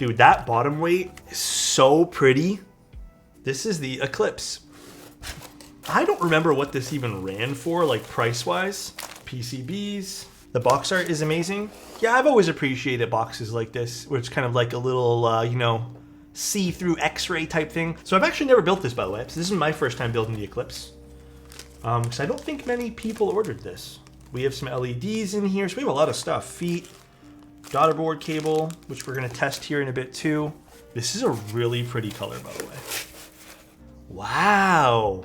Dude, that bottom weight is so pretty. This is the Eclipse. I don't remember what this even ran for, like price-wise. PCBs. The box art is amazing. Yeah, I've always appreciated boxes like this, where it's kind of like a little, you know, see-through X-ray type thing. So I've actually never built this, by the way. So this is my first time building the Eclipse. Because I don't think many people ordered this. We have some LEDs in here, so we have a lot of stuff. Feet, daughter board cable, which we're gonna test here in a bit too. This is a really pretty color, by the way. Wow.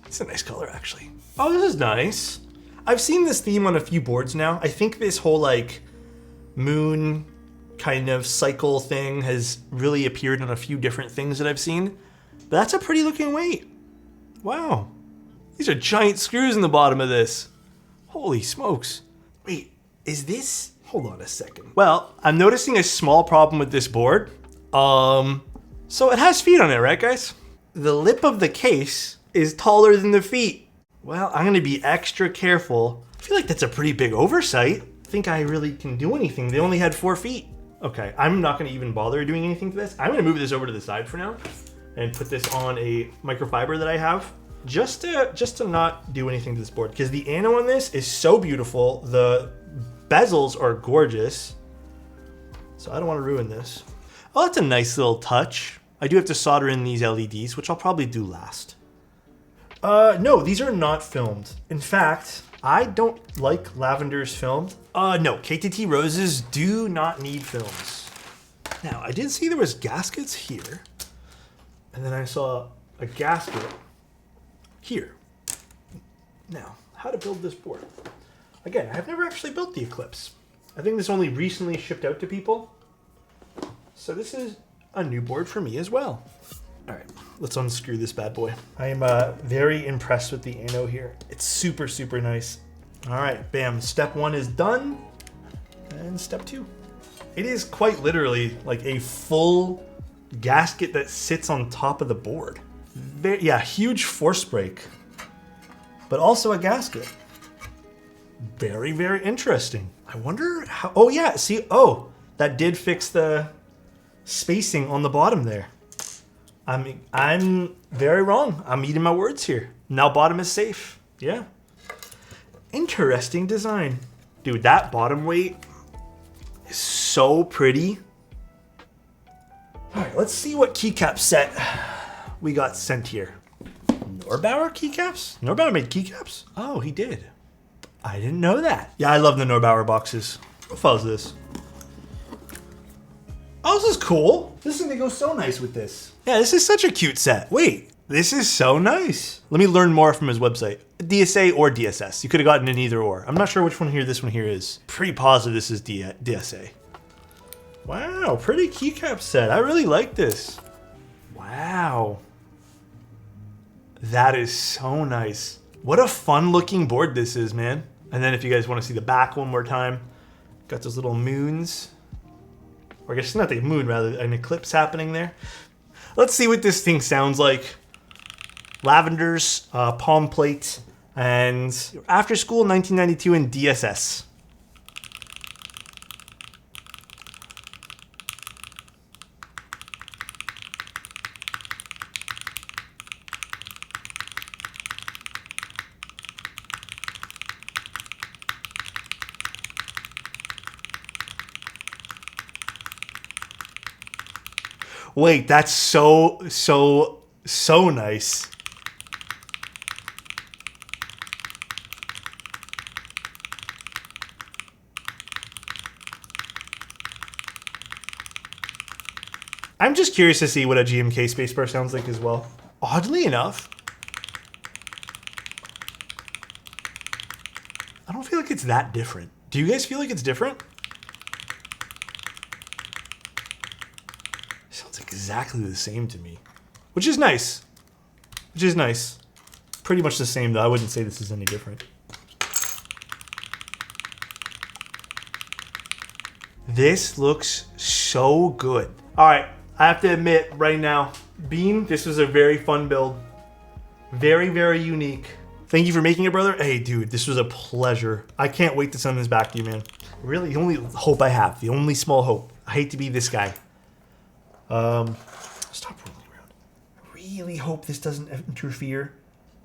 It's a nice color, actually. Oh, this is nice. I've seen this theme on a few boards now. I think this whole like moon kind of cycle thing has really appeared on a few different things that I've seen. But that's a pretty looking weight. Wow. These are giant screws in the bottom of this. Holy smokes. Wait, is this? Hold on a second. Well, I'm noticing a small problem with this board. So it has feet on it, right guys? The lip of the case is taller than the feet. Well, I'm gonna be extra careful. I feel like that's a pretty big oversight. I think I really can do anything. They only had 4 feet. Okay, I'm not gonna even bother doing anything to this. I'm gonna move this over to the side for now and put this on a microfiber that I have just to not do anything to this board, because the ano on this is so beautiful. The bezels are gorgeous. So I don't want to ruin this. Oh, that's a nice little touch. I do have to solder in these LEDs, which I'll probably do last. No, these are not filmed. In fact, I don't like lavenders filmed. No, KTT roses do not need films. Now, I did see there was gaskets here. And then I saw a gasket here. Now, how to build this board. Again, I've never actually built the Eclipse. I think this only recently shipped out to people. So this is a new board for me as well. All right, let's unscrew this bad boy. I am very impressed with the ano here. It's super, super nice. All right, bam, step 1 is done. And step 2. It is quite literally like a full gasket that sits on top of the board. Yeah, huge force break, but also a gasket. Very, very interesting. I wonder how, oh yeah, see, oh, that did fix the spacing on the bottom there. I'm very wrong. I'm eating my words here. Now bottom is safe. Yeah. Interesting design. Dude, that bottom weight is so pretty. All right, let's see what keycap set we got sent here. Norbauer keycaps? Norbauer made keycaps? Oh, he did. I didn't know that. Yeah, I love the Norbauer boxes. What file is this? Oh, this is cool. This is gonna go so nice with this. Yeah, this is such a cute set. Wait, this is so nice. Let me learn more from his website. DSA or DSS. You could have gotten an either or. I'm not sure which one here this one here is. Pretty positive this is DSA. Wow, pretty keycap set. I really like this. Wow. That is so nice. What a fun looking board this is, man. And then if you guys want to see the back one more time, got those little moons. Or I guess not the moon, rather an eclipse happening there. Let's see what this thing sounds like. Lavenders, palm plate, and after school 1992 in DSS. Wait, that's so nice. I'm just curious to see what a GMK spacebar sounds like as well. Oddly enough, I don't feel like it's that different. Do you guys feel like it's different? Sounds exactly the same to me, which is nice. Which is nice. Pretty much the same though. I wouldn't say this is any different. This looks so good. All right, I have to admit right now, Bean, this was a very fun build. Very, very unique. Thank you for making it, brother. Hey, dude, this was a pleasure. I can't wait to send this back to you, man. Really, the only hope I have, the only small hope. I hate to be this guy, Stop rolling around. I really hope this doesn't interfere.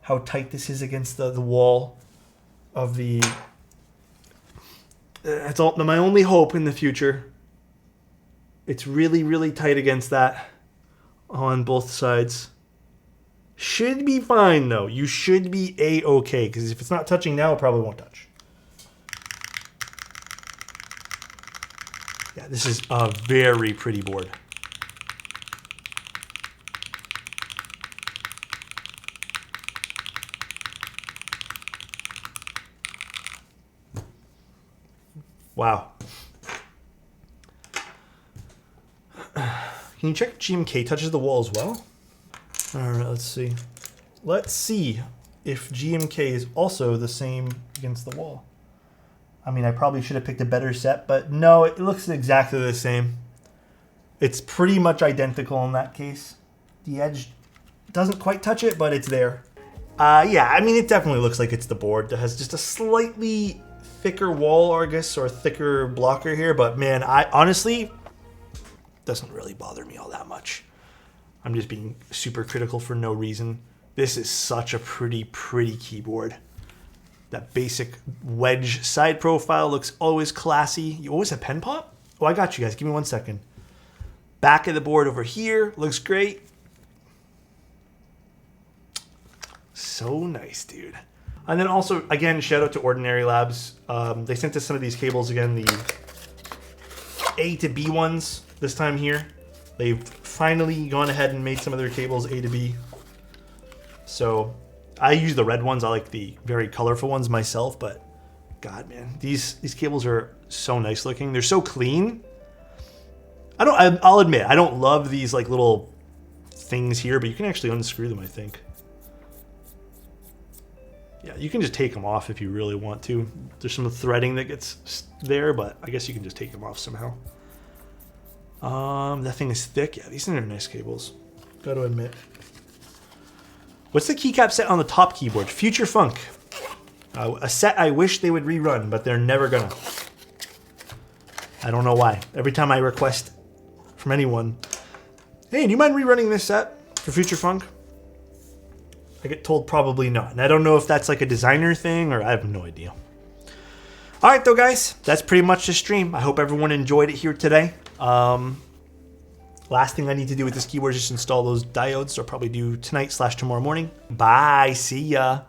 How tight this is against the wall of the... That's all, my only hope in the future. It's really, really tight against that on both sides. Should be fine, though. You should be A-okay, because if it's not touching now, it probably won't touch. Yeah, this is a very pretty board. Wow. Can you check if GMK touches the wall as well? All right, let's see. Let's see if GMK is also the same against the wall. I mean, I probably should have picked a better set, but no, it looks exactly the same. It's pretty much identical in that case. The edge doesn't quite touch it, but it's there. Yeah, I mean, it definitely looks like it's the board that has just a slightly thicker wall, I guess, or thicker blocker here, but man, I honestly, doesn't really bother me all that much. I'm just being super critical for no reason. This is such a pretty keyboard. That basic wedge side profile looks always classy. You always have pen pop? Oh, I got you guys. Give me 1 second. Back of the board over here looks great. So nice, dude. And then also, again, shout out to Ordinary Labs. They sent us some of these cables again, the A to B ones this time here. They've finally gone ahead and made some of their cables A to B. So I use the red ones. I like the very colorful ones myself, but God, man, these cables are so nice looking. They're so clean. I'll admit, I don't love these like little things here, but you can actually unscrew them, I think. Yeah, you can just take them off if you really want to. There's some threading that gets there, but I guess you can just take them off somehow. That thing is thick. Yeah, these are nice cables. Got to admit. What's the keycap set on the top keyboard? Future Funk. A set I wish they would rerun, but they're never gonna. I don't know why. Every time I request from anyone, hey, do you mind rerunning this set for Future Funk? I get told probably not. And I don't know if that's like a designer thing or I have no idea. All right, though, guys, that's pretty much the stream. I hope everyone enjoyed it here today. Last thing I need to do with this keyboard is just install those diodes. So I'll probably do tonight/tomorrow morning. Bye. See ya.